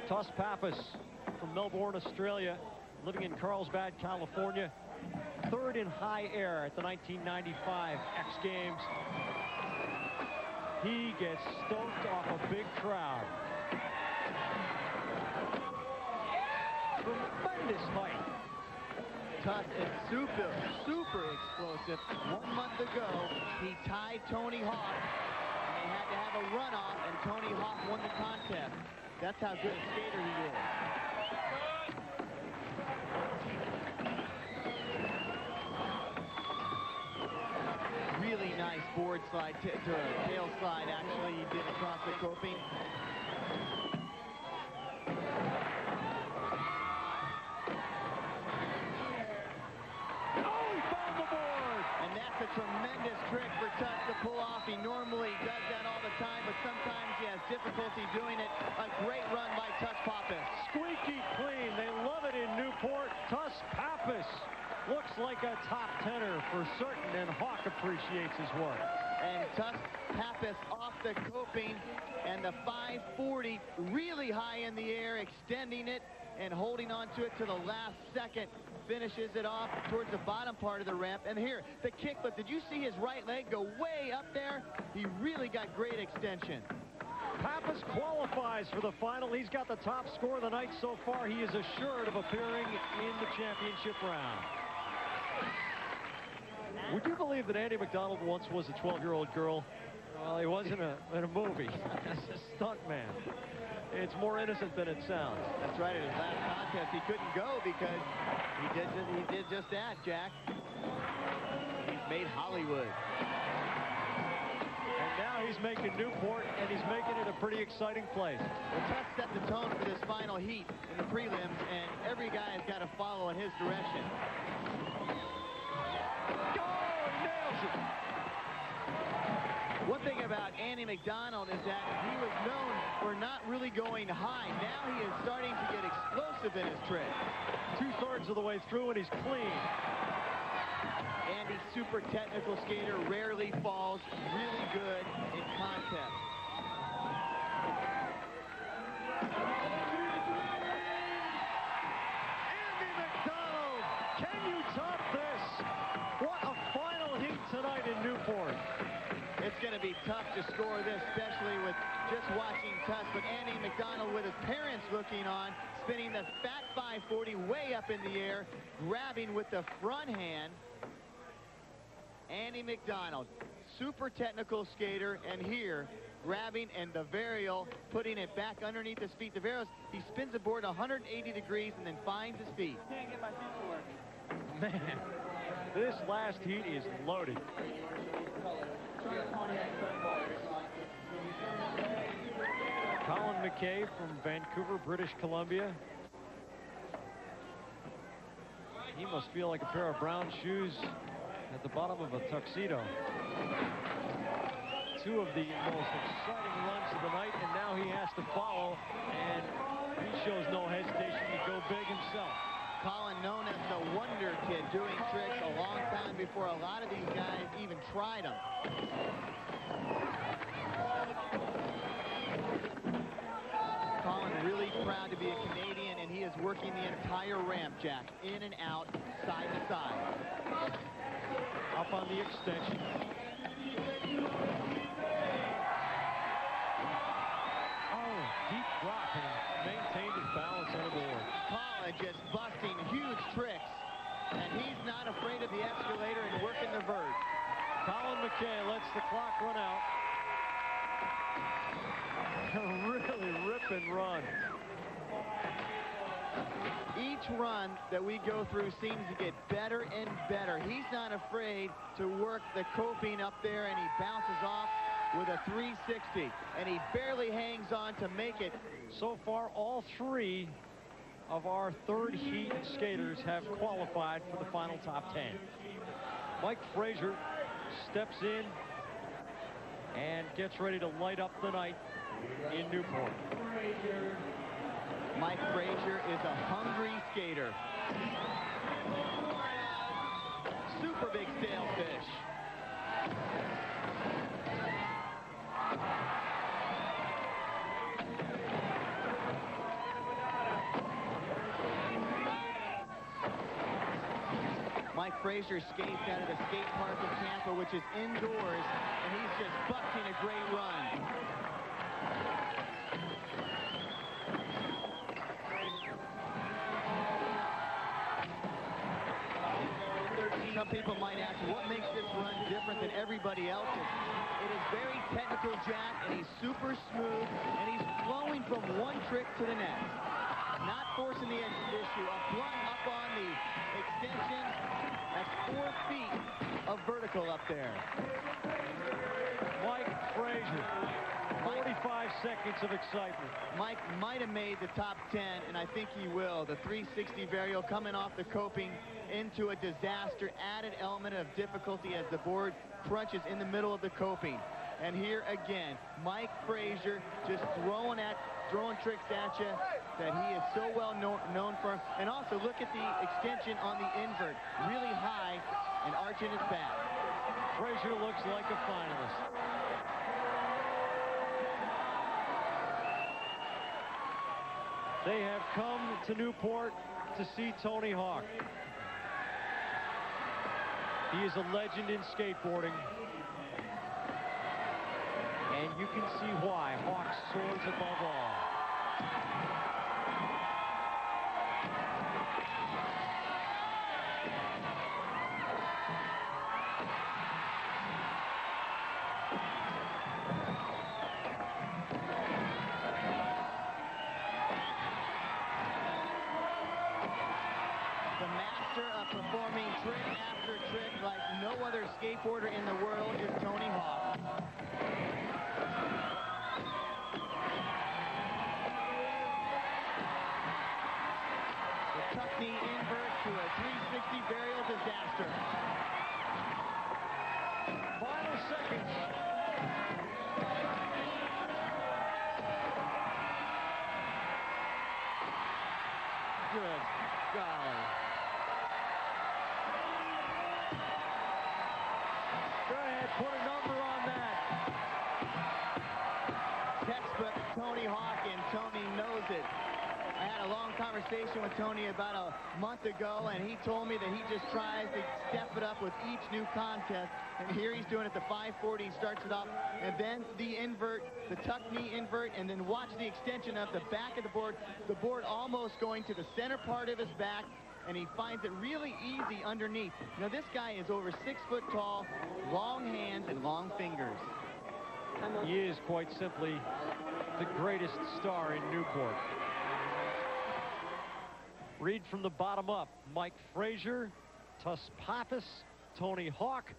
Gus Pappas from Melbourne, Australia, living in Carlsbad, California. Third in high air at the 1995 X Games. He gets stoked off a big crowd. Tremendous height. Gus is super explosive. 1 month ago, he tied Tony Hawk. And they had to have a runoff, and Tony Hawk won the contest. That's how good a skater he is. Really nice board slide, to a tail slide, actually, he did across the coping. Oh, he found the board! And that's a tremendous trick for Gus to pull off. He normally does that all the time, but sometimes he has difficulty doing it. A great run by Gus Pappas. Squeaky clean. They love it in Newport. Gus Pappas looks like a top tenner for certain, and Hawk appreciates his work. And Gus Pappas off the coping, and the 540 really high in the air, extending it and holding on to it to the last second. Finishes it off towards the bottom part of the ramp. And here, the kickflip. Did you see his right leg go way up there? He really got great extension. Pappas qualifies for the final. He's got the top score of the night so far. He is assured of appearing in the championship round. Would you believe that Andy McDonald once was a 12-year-old girl? Well, he was in a movie as a stuntman. It's more innocent than it sounds. That's right. In his last contest, he couldn't go because he did just that, Jack. He's made Hollywood. And now he's making Newport, and he's making it a pretty exciting place. Well, Gus set the tone for this final heat in the prelims, and every guy has got to follow in his direction. One thing about Andy McDonald is that he was known for not really going high. Now he is starting to get explosive in his trick. 2/3 of the way through, and he's clean. Andy's super technical skater, rarely falls, really good in contest. Andy McDonald, can you top this? What a final heat tonight in Newport. It's going to be tough to score this, especially with just watching Gus. But Andy McDonald, with his parents looking on, spinning the fat 540 way up in the air, grabbing with the front hand. Andy McDonald, super technical skater, and here, grabbing and the varial, putting it back underneath his feet. The varials, he spins the board 180 degrees and then finds his feet. Can't get my feet to work. Man, this last heat is loaded. Colin McCabe from Vancouver, British Columbia. He must feel like a pair of brown shoes at the bottom of a tuxedo. Two of the most exciting runs of the night, and now he has to follow, and he shows no hesitation to go big himself. Colin, known as the Wonder Kid, doing tricks a long time before a lot of these guys even tried them. Colin really proud to be a Canadian, and he is working the entire ramp, Jack, in and out, side to side. Up on the extension. Oh, deep drop, and maintained his balance on the board. Colin just busting huge tricks, and he's not afraid of the escalator and working the vert. Colin McCabe lets the clock run out. A really rip and run. Each run that we go through seems to get better and better. He's not afraid to work the coping up there, and he bounces off with a 360, and he barely hangs on to make it. So far, all three of our third heat skaters have qualified for the final top 10. Mike Fraser steps in and gets ready to light up the night in Newport. Mike Fraser is a hungry skater. Super big sailfish. Fraser skates out of the skate park in Tampa, which is indoors, and he's just bucking a great run. Some people might ask, what makes this run different than everybody else's? It is very technical, Jack, and he's super smooth, and he's flowing from one trick to the next. Not forcing the issue. A blunt up on the extension. That's 4 feet of vertical up there. Mike Fraser, 45 seconds of excitement. Mike might have made the top 10, and I think he will. The 360 varial coming off the coping into a disaster, added element of difficulty as the board crunches in the middle of the coping. And here again, Mike Fraser just throwing tricks at you that he is so well known for. And also look at the extension on the invert, really high and arching his back. Fraser looks like a finalist. They have come to Newport to see Tony Hawk. He is a legend in skateboarding. And you can see why Hawk soars above all. The master of performing trick after trick like no other skateboarder in the world is Tony Hawk. Tuck knee invert to a 360 varial disaster. Final seconds. Good golly. Go ahead, put a number on that. Textbook Tony Hawk, and Tony knows it. I had a long conversation with Tony about a month ago, and he told me that he just tries to step it up with each new contest. And here he's doing it the 540. He starts it off, and then the invert, the tuck knee invert, and then watch the extension of the back of the board almost going to the center part of his back, and he finds it really easy underneath. Now, this guy is over 6 foot tall, long hands and long fingers. He is quite simply the greatest star in Newport. Read from the bottom up. Mike Fraser, Gus Pappas, Tony Hawk,